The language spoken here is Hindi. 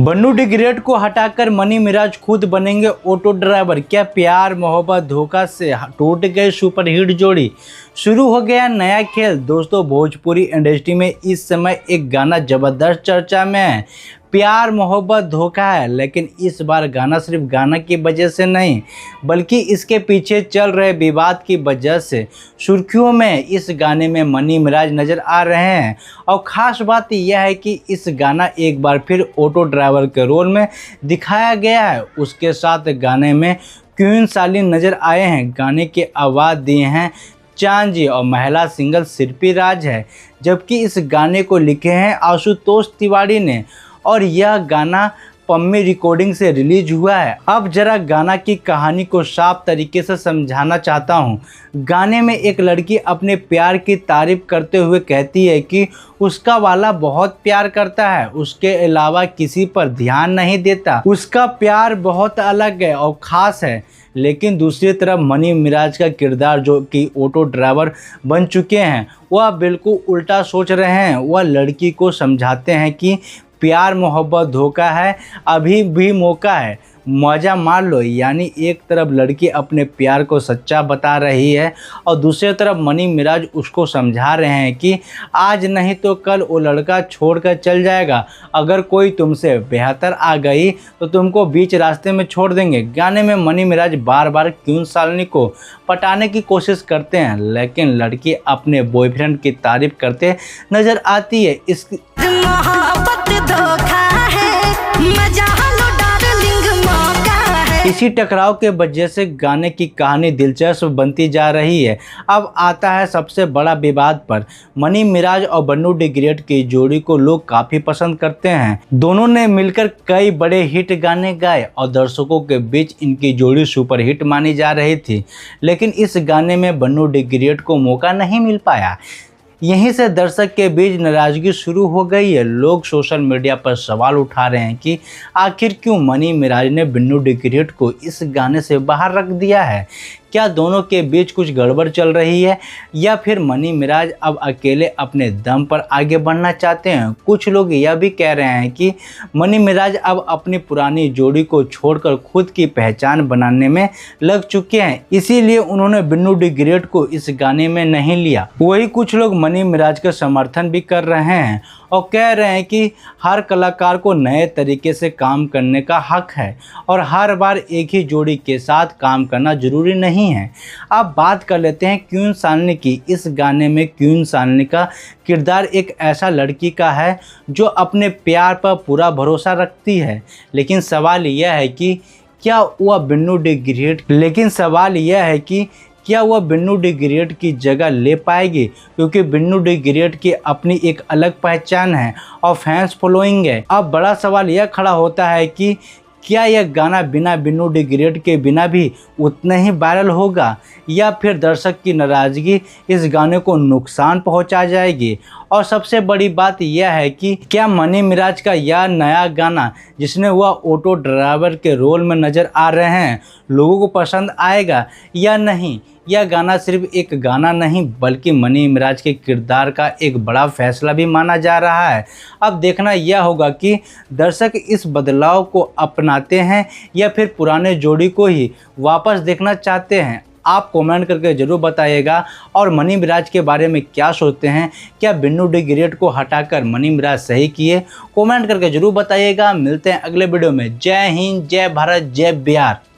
बन्नू डी ग्रेट को हटाकर मनी मिराज खुद बनेंगे ऑटो ड्राइवर। क्या प्यार मोहब्बत धोखा से टूट गए सुपरहिट जोड़ी। शुरू हो गया नया खेल। दोस्तों, भोजपुरी इंडस्ट्री में इस समय एक गाना जबरदस्त चर्चा में है। प्यार मोहब्बत धोखा है, लेकिन इस बार गाना सिर्फ गाना की वजह से नहीं, बल्कि इसके पीछे चल रहे विवाद की वजह से सुर्खियों में इस गाने में मनी मिराज नज़र आ रहे हैं। और ख़ास बात यह है कि इस गाना एक बार फिर ऑटो ड्राइवर के रोल में दिखाया गया है। उसके साथ गाने में क्वीन सालिन नज़र आए हैं। गाने की आवाज़ दिए हैं चांद जी और महिला सिंगर शिल्पी राज है, जबकि इस गाने को लिखे हैं आशुतोष तिवारी ने। और यह गाना पम्मी रिकॉर्डिंग से रिलीज हुआ है। अब जरा गाना की कहानी को साफ तरीके से समझाना चाहता हूँ। गाने में एक लड़की अपने प्यार की तारीफ करते हुए कहती है कि उसका वाला बहुत प्यार करता है, उसके अलावा किसी पर ध्यान नहीं देता, उसका प्यार बहुत अलग है और ख़ास है। लेकिन दूसरी तरफ मनी मिराज का किरदार, जो कि ऑटो ड्राइवर बन चुके हैं, वह बिल्कुल उल्टा सोच रहे हैं। वह लड़की को समझाते हैं कि प्यार मोहब्बत धोखा है, अभी भी मौका है, मज़ा मार लो। यानी एक तरफ लड़की अपने प्यार को सच्चा बता रही है और दूसरी तरफ मनी मिराज उसको समझा रहे हैं कि आज नहीं तो कल वो लड़का छोड़कर चल जाएगा। अगर कोई तुमसे बेहतर आ गई तो तुमको बीच रास्ते में छोड़ देंगे। गाने में मनी मिराज बार बार क्वीन सालिनी को पटाने की कोशिश करते हैं, लेकिन लड़की अपने बॉयफ्रेंड की तारीफ करते नज़र आती है। इसी टकराव के वजह से गाने की कहानी दिलचस्प बनती जा रही है। अब आता है सबसे बड़ा विवाद पर। मनी मिराज और बन्नू डी ग्रेट की जोड़ी को लोग काफ़ी पसंद करते हैं। दोनों ने मिलकर कई बड़े हिट गाने गाए और दर्शकों के बीच इनकी जोड़ी सुपरहिट मानी जा रही थी। लेकिन इस गाने में बन्नू डी ग्रेट को मौका नहीं मिल पाया। यहीं से दर्शक के बीच नाराज़गी शुरू हो गई है। लोग सोशल मीडिया पर सवाल उठा रहे हैं कि आखिर क्यों मनी मिराज ने बन्नू डी ग्रेट को इस गाने से बाहर रख दिया है। क्या दोनों के बीच कुछ गड़बड़ चल रही है, या फिर मनी मिराज अब अकेले अपने दम पर आगे बढ़ना चाहते हैं। कुछ लोग यह भी कह रहे हैं कि मनी मिराज अब अपनी पुरानी जोड़ी को छोड़कर खुद की पहचान बनाने में लग चुके हैं, इसीलिए उन्होंने बन्नू डी ग्रेट को इस गाने में नहीं लिया। वही कुछ लोग मनी मिराज का समर्थन भी कर रहे हैं और कह रहे हैं कि हर कलाकार को नए तरीके से काम करने का हक है और हर बार एक ही जोड़ी के साथ काम करना जरूरी नहीं है। अब बात कर लेते हैं क्वीन सालिनी की। इस गाने में क्वीन सालिनी का किरदार एक ऐसा लड़की का है जो अपने प्यार पर पूरा भरोसा रखती है। लेकिन सवाल यह है कि क्या वह बन्नू डी ग्रेट की जगह ले पाएगी, क्योंकि बन्नू डी ग्रेट की अपनी एक अलग पहचान है और फैंस फॉलोइंग है। अब बड़ा सवाल यह खड़ा होता है कि क्या यह गाना बिना बन्नू डी ग्रेट के बिना भी उतना ही वायरल होगा, या फिर दर्शक की नाराज़गी इस गाने को नुकसान पहुंचा जाएगी। और सबसे बड़ी बात यह है कि क्या मनी मिराज का यह नया गाना, जिसने वह ऑटो ड्राइवर के रोल में नज़र आ रहे हैं, लोगों को पसंद आएगा या नहीं। यह गाना सिर्फ एक गाना नहीं, बल्कि मनी मिराज के किरदार का एक बड़ा फैसला भी माना जा रहा है। अब देखना यह होगा कि दर्शक इस बदलाव को अपनाते हैं या फिर पुराने जोड़ी को ही वापस देखना चाहते हैं। आप कमेंट करके ज़रूर बताइएगा। और मनी मिराज के बारे में क्या सोचते हैं, क्या बन्नू डी ग्रेट को हटाकर मनी मिराज सही किए? कमेंट करके ज़रूर बताइएगा। मिलते हैं अगले वीडियो में। जय हिंद, जय भारत, जय बिहार।